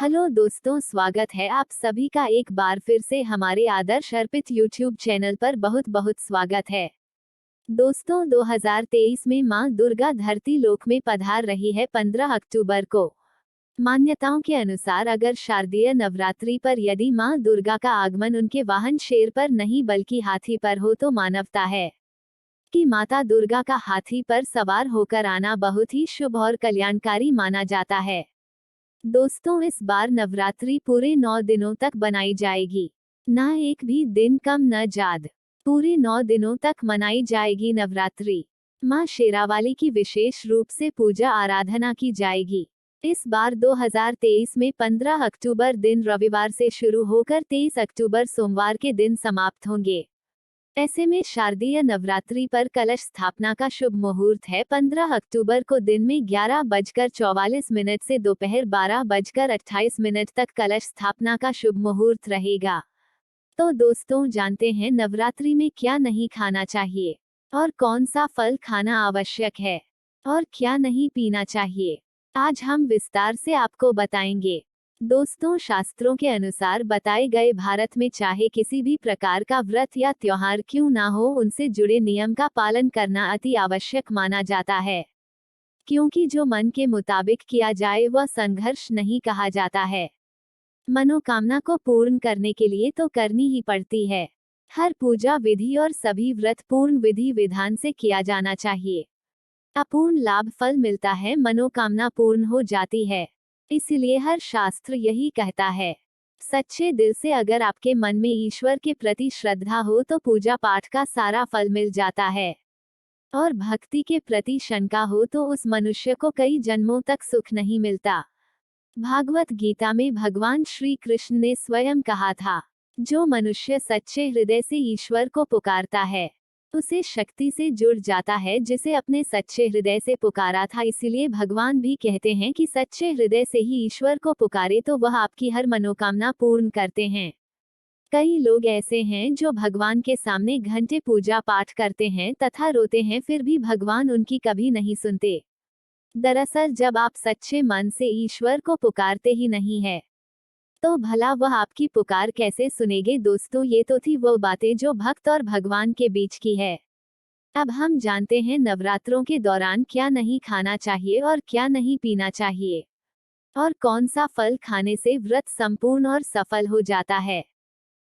Hello दोस्तों, स्वागत है आप सभी का एक बार फिर से हमारे आदर्श अर्पित यूट्यूब चैनल पर। बहुत बहुत स्वागत है दोस्तों। 2023 में मां दुर्गा धरती लोक में पधार रही है 15 अक्टूबर को। मान्यताओं के अनुसार अगर शारदीय नवरात्रि पर यदि मां दुर्गा का आगमन उनके वाहन शेर पर नहीं बल्कि हाथी पर हो तो मानवता है कि माता दुर्गा का हाथी पर सवार होकर आना बहुत ही शुभ और कल्याणकारी माना जाता है। दोस्तों, इस बार नवरात्रि पूरे 9 दिनों तक बनाई जाएगी, ना एक भी दिन कम न ज्यादा। पूरे 9 दिनों तक मनाई जाएगी नवरात्रि। मां शेरावाली की विशेष रूप से पूजा आराधना की जाएगी। इस बार 2023 में 15 अक्टूबर दिन रविवार से शुरू होकर 23 अक्टूबर सोमवार के दिन समाप्त होंगे। ऐसे में शारदीय नवरात्रि पर कलश स्थापना का शुभ मुहूर्त है 15 अक्टूबर को दिन में 11:44 से दोपहर 12:28 तक कलश स्थापना का शुभ मुहूर्त रहेगा। तो दोस्तों, जानते हैं नवरात्रि में क्या नहीं खाना चाहिए और कौन सा फल खाना आवश्यक है और क्या नहीं पीना चाहिए। आज हम विस्तार से आपको बताएंगे। दोस्तों, शास्त्रों के अनुसार बताए गए भारत में चाहे किसी भी प्रकार का व्रत या त्योहार क्यों ना हो, उनसे जुड़े नियम का पालन करना अति आवश्यक माना जाता है, क्योंकि जो मन के मुताबिक किया जाए वह संघर्ष नहीं कहा जाता है। मनोकामना को पूर्ण करने के लिए तो करनी ही पड़ती है। हर पूजा विधि और सभी व्रत पूर्ण विधि विधान से किया जाना चाहिए। अपूर्ण लाभ फल मिलता है, मनोकामना पूर्ण हो जाती है। इसलिए हर शास्त्र यही कहता है। सच्चे दिल से अगर आपके मन में ईश्वर के प्रति श्रद्धा हो तो पूजा पाठ का सारा फल मिल जाता है, और भक्ति के प्रति शंका हो तो उस मनुष्य को कई जन्मों तक सुख नहीं मिलता। भागवत गीता में भगवान श्री कृष्ण ने स्वयं कहा था, जो मनुष्य सच्चे हृदय से ईश्वर को पुकारता है उसे शक्ति से जुड़ जाता है, जिसे अपने सच्चे हृदय से पुकारा था। इसीलिए भगवान भी कहते हैं कि सच्चे हृदय से ही ईश्वर को पुकारे तो वह आपकी हर मनोकामना पूर्ण करते हैं। कई लोग ऐसे हैं जो भगवान के सामने घंटे पूजा पाठ करते हैं तथा रोते हैं, फिर भी भगवान उनकी कभी नहीं सुनते। दरअसल जब आप सच्चे मन से ईश्वर को पुकारते ही नहीं है तो भला वह आपकी पुकार कैसे सुनेंगे। दोस्तों, ये तो थी वो बातें जो भक्त और भगवान के बीच की है। अब हम जानते हैं नवरात्रों के दौरान क्या नहीं खाना चाहिए और क्या नहीं पीना चाहिए, और कौन सा फल खाने से व्रत संपूर्ण और सफल हो जाता है।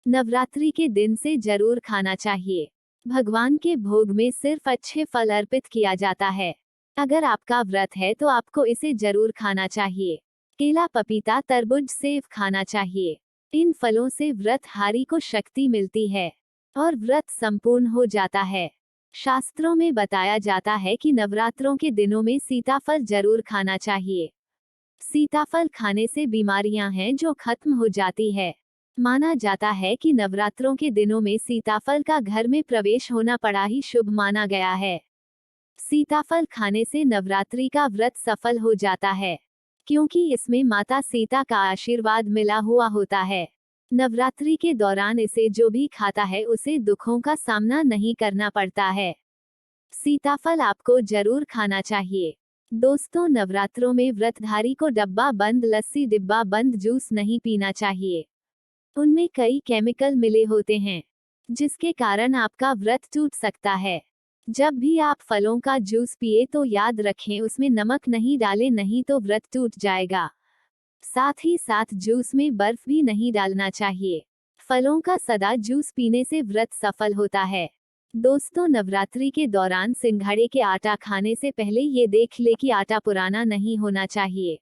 नवरात्रि के दिन से जरूर खाना चाहिए। भगवान के भोग में सिर्फ अच्छे फल अर्पित किया जाता है। अगर आपका व्रत है तो आपको इसे जरूर खाना चाहिए। केला, पपीता, तरबूज, सेब खाना चाहिए। इन फलों से व्रतधारी को शक्ति मिलती है और व्रत संपूर्ण हो जाता है। शास्त्रों में बताया जाता है कि नवरात्रों के दिनों में सीताफल जरूर खाना चाहिए। सीताफल खाने से बीमारियां हैं जो खत्म हो जाती है। माना जाता है कि नवरात्रों के दिनों में सीताफल का घर में प्रवेश होना बड़ा ही शुभ माना गया है। सीताफल खाने से नवरात्रि का व्रत सफल हो जाता है, क्योंकि इसमें माता सीता का आशीर्वाद मिला हुआ होता है। नवरात्रि के दौरान इसे जो भी खाता है उसे दुखों का सामना नहीं करना पड़ता है। सीताफल आपको जरूर खाना चाहिए। दोस्तों, नवरात्रों में व्रतधारी को डब्बा बंद लस्सी, डिब्बा बंद जूस नहीं पीना चाहिए। उनमें कई केमिकल मिले होते हैं, जिसके कारण आपका व्रत टूट सकता है। जब भी आप फलों का जूस पिए तो याद रखें उसमें नमक नहीं डालें, नहीं तो व्रत टूट जाएगा। साथ ही साथ जूस में बर्फ भी नहीं डालना चाहिए। फलों का सदा जूस पीने से व्रत सफल होता है। दोस्तों, नवरात्रि के दौरान सिंघाड़े के आटा खाने से पहले ये देख ले कि आटा पुराना नहीं होना चाहिए,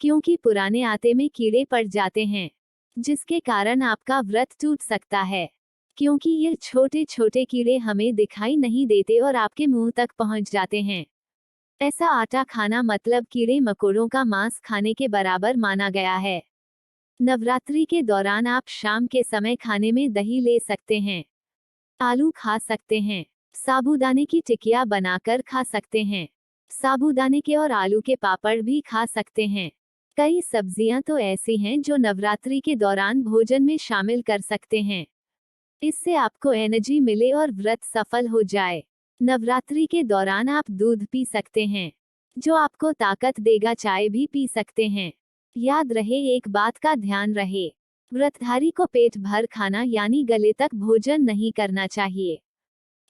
क्योंकि पुराने आटे में कीड़े पड़ जाते हैं, जिसके कारण आपका व्रत टूट सकता है। क्योंकि ये छोटे छोटे कीड़े हमें दिखाई नहीं देते और आपके मुंह तक पहुंच जाते हैं। ऐसा आटा खाना मतलब कीड़े मकोड़ों का मांस खाने के बराबर माना गया है। नवरात्रि के दौरान आप शाम के समय खाने में दही ले सकते हैं, आलू खा सकते हैं, साबूदाने की टिकिया बनाकर खा सकते हैं, साबूदाने के और आलू के पापड़ भी खा सकते हैं। कई सब्जियां तो ऐसी हैं जो नवरात्रि के दौरान भोजन में शामिल कर सकते हैं। इससे आपको एनर्जी मिले और व्रत सफल हो जाए। नवरात्रि के दौरान आप दूध पी सकते हैं, जो आपको ताकत देगा। चाय भी पी सकते हैं। याद रहे, एक बात का ध्यान रहे, व्रतधारी को पेट भर खाना यानी गले तक भोजन नहीं करना चाहिए,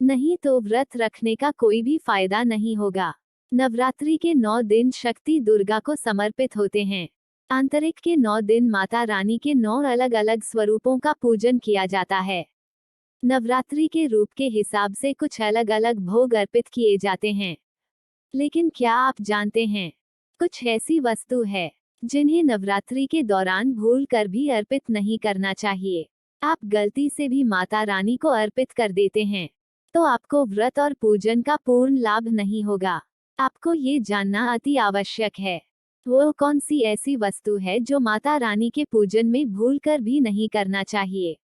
नहीं तो व्रत रखने का कोई भी फायदा नहीं होगा। नवरात्रि के 9 दिन शक्ति दुर्गा को समर्पित होते हैं। आंतरिक के 9 दिन माता रानी के 9 अलग अलग स्वरूपों का पूजन किया जाता है। नवरात्रि के रूप के हिसाब से कुछ अलग अलग भोग अर्पित किए जाते हैं। लेकिन क्या आप जानते हैं, कुछ ऐसी वस्तु है जिन्हें नवरात्रि के दौरान भूल कर भी अर्पित नहीं करना चाहिए। आप गलती से भी माता रानी को अर्पित कर देते हैं तो आपको व्रत और पूजन का पूर्ण लाभ नहीं होगा। आपको ये जानना अति आवश्यक है, वो कौन सी ऐसी वस्तु है जो माता रानी के पूजन में भूल कर भी नहीं करना चाहिए।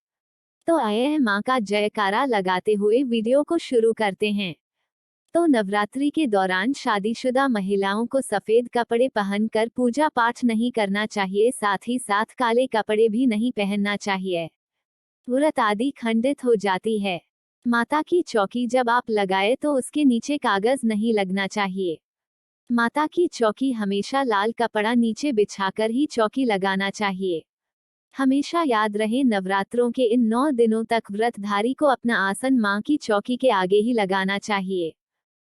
तो आइए माँ का जयकारा लगाते हुए वीडियो को शुरू करते हैं। तो नवरात्रि के दौरान शादीशुदा महिलाओं को सफेद कपड़े पहनकर पूजा पाठ नहीं करना चाहिए, साथ ही साथ काले कपड़े भी नहीं पहनना चाहिए। व्रत आदि खंडित हो जाती है। माता की चौकी जब आप लगाए तो उसके नीचे कागज नहीं लगना चाहिए। माता की चौकी हमेशा लाल कपड़ा नीचे बिछाकर ही चौकी लगाना चाहिए। हमेशा याद रहे, नवरात्रों के इन 9 दिनों तक व्रतधारी को अपना आसन मां की चौकी के आगे ही लगाना चाहिए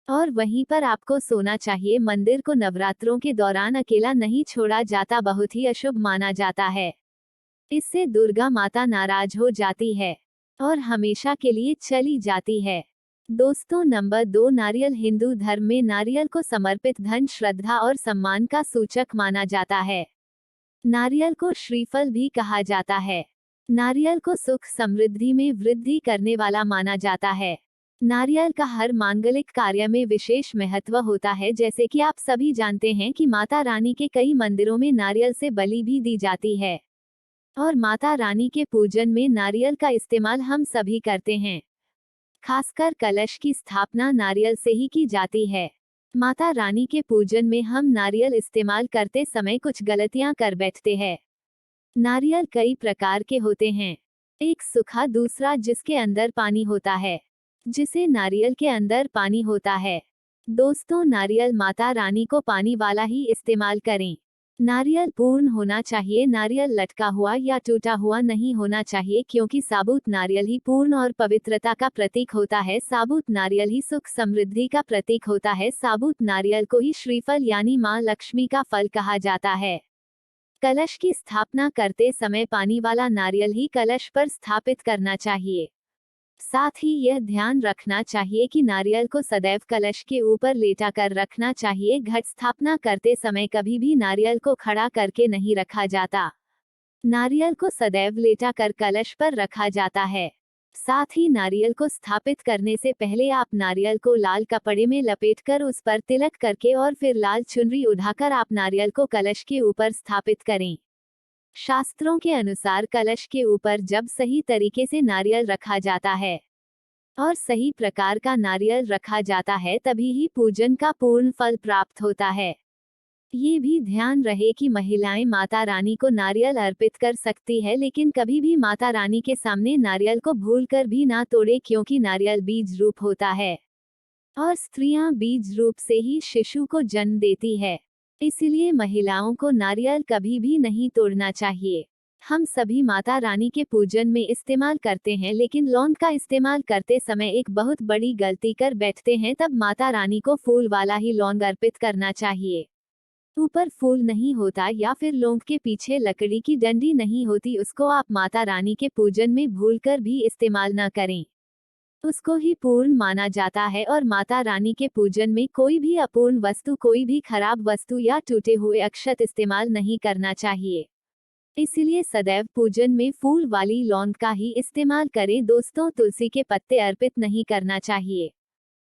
और वहीं पर आपको सोना चाहिए। मंदिर को नवरात्रों के दौरान अकेला नहीं छोड़ा जाता, बहुत ही अशुभ माना जाता है। इससे दुर्गा माता नाराज हो जाती है और हमेशा के लिए चली जाती है। दोस्तों, नंबर 2, नारियल। हिंदू धर्म में नारियल को समर्पित धन, श्रद्धा और सम्मान का सूचक माना जाता है। नारियल को श्रीफल भी कहा जाता है। नारियल को सुख समृद्धि में वृद्धि करने वाला माना जाता है। नारियल का हर मांगलिक कार्य में विशेष महत्व होता है। जैसे कि आप सभी जानते हैं कि माता रानी के कई मंदिरों में नारियल से बलि भी दी जाती है और माता रानी के पूजन में नारियल का इस्तेमाल हम सभी करते हैं। खासकर कलश की स्थापना नारियल से ही की जाती है। माता रानी के पूजन में हम नारियल इस्तेमाल करते समय कुछ गलतियां कर बैठते हैं। नारियल कई प्रकार के होते हैं, एक सूखा, दूसरा जिसके अंदर पानी होता है, जिसे नारियल के अंदर पानी होता है। दोस्तों, नारियल माता रानी को पानी वाला ही इस्तेमाल करें। नारियल पूर्ण होना चाहिए, नारियल लटका हुआ या टूटा हुआ नहीं होना चाहिए, क्योंकि साबुत नारियल ही पूर्ण और पवित्रता का प्रतीक होता है। साबुत नारियल ही सुख समृद्धि का प्रतीक होता है। साबुत नारियल को ही श्रीफल यानी मां लक्ष्मी का फल कहा जाता है। कलश की स्थापना करते समय पानी वाला नारियल ही कलश पर स्थापित करना चाहिए। साथ ही यह ध्यान रखना चाहिए कि नारियल को सदैव कलश के ऊपर लेटा कर रखना चाहिए। घट स्थापना करते समय कभी भी नारियल को खड़ा करके नहीं रखा जाता। नारियल को सदैव लेटा कर कलश पर रखा जाता है। साथ ही नारियल को स्थापित करने से पहले आप नारियल को लाल कपड़े में लपेटकर उस पर तिलक करके और फिर लाल चुनरी उठाकर आप नारियल को कलश के ऊपर स्थापित करें। शास्त्रों के अनुसार कलश के ऊपर जब सही तरीके से नारियल रखा जाता है और सही प्रकार का नारियल रखा जाता है, तभी ही पूजन का पूर्ण फल प्राप्त होता है। ये भी ध्यान रहे कि महिलाएं माता रानी को नारियल अर्पित कर सकती है, लेकिन कभी भी माता रानी के सामने नारियल को भूलकर भी ना तोड़े, क्योंकि नारियल बीज रूप होता है और स्त्रियां बीज रूप से ही शिशु को जन्म देती है। इसलिए महिलाओं को नारियल कभी भी नहीं तोड़ना चाहिए। हम सभी माता रानी के पूजन में इस्तेमाल करते हैं, लेकिन लौंग का इस्तेमाल करते समय एक बहुत बड़ी गलती कर बैठते हैं। तब माता रानी को फूल वाला ही लौंग अर्पित करना चाहिए। ऊपर फूल नहीं होता या फिर लौंग के पीछे लकड़ी की डंडी नहीं होती, उसको आप माता रानी के पूजन में भूलकर भी इस्तेमाल न करें। उसको ही पूर्ण माना जाता है और माता रानी के पूजन में कोई भी अपूर्ण वस्तु, कोई भी खराब वस्तु या टूटे हुए अक्षत इस्तेमाल नहीं करना चाहिए। इसलिए सदैव पूजन में फूल वाली लौंग का ही इस्तेमाल करें। दोस्तों, तुलसी के पत्ते अर्पित नहीं करना चाहिए।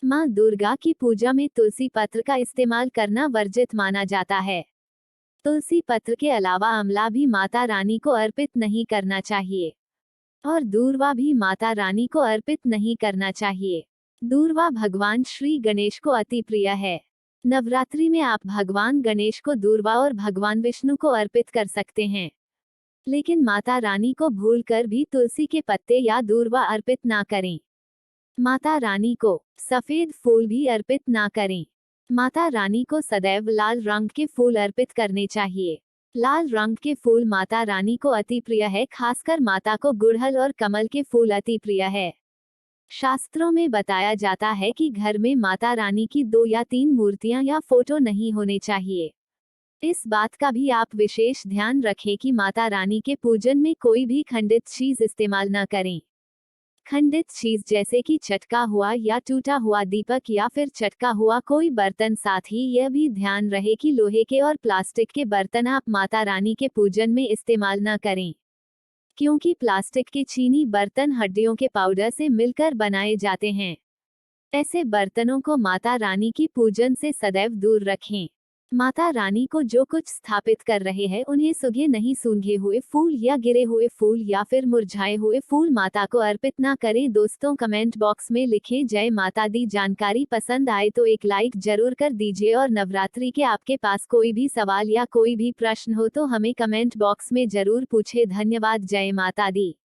माँ दुर्गा की पूजा में तुलसी पत्र का इस्तेमाल करना वर्जित माना जाता है। तुलसी पत्र के अलावा आंवला भी माता रानी को अर्पित नहीं करना चाहिए और दूर्वा भी माता रानी को अर्पित नहीं करना चाहिए। दूर्वा भगवान श्री गणेश को अति प्रिय है। नवरात्रि में आप भगवान गणेश को दूर्वा और भगवान विष्णु को अर्पित कर सकते हैं, लेकिन माता रानी को भूलकर भी तुलसी के पत्ते या दूर्वा अर्पित ना करें। माता रानी को सफेद फूल भी अर्पित ना करें। माता रानी को सदैव लाल रंग के फूल अर्पित करने चाहिए। लाल रंग के फूल माता रानी को अति प्रिय है, खासकर माता को गुड़हल और कमल के फूल अति प्रिय है। शास्त्रों में बताया जाता है कि घर में माता रानी की 2 या 3 मूर्तियां या फोटो नहीं होने चाहिए। इस बात का भी आप विशेष ध्यान रखें कि माता रानी के पूजन में कोई भी खंडित चीज इस्तेमाल न करें। खंडित चीज जैसे कि चटका हुआ या टूटा हुआ दीपक या फिर चटका हुआ कोई बर्तन, साथ ही यह भी ध्यान रहे कि लोहे के और प्लास्टिक के बर्तन आप माता रानी के पूजन में इस्तेमाल न करें, क्योंकि प्लास्टिक के चीनी बर्तन हड्डियों के पाउडर से मिलकर बनाए जाते हैं। ऐसे बर्तनों को माता रानी की पूजन से सदैव दूर रखें। माता रानी को जो कुछ स्थापित कर रहे हैं उन्हें सूखे नहीं सूंघे हुए फूल या गिरे हुए फूल या फिर मुरझाए हुए फूल माता को अर्पित ना करें। दोस्तों, कमेंट बॉक्स में लिखें जय माता दी। जानकारी पसंद आए तो एक लाइक जरूर कर दीजिए और नवरात्रि के आपके पास कोई भी सवाल या कोई भी प्रश्न हो तो हमें कमेंट बॉक्स में जरूर पूछे। धन्यवाद। जय माता दी।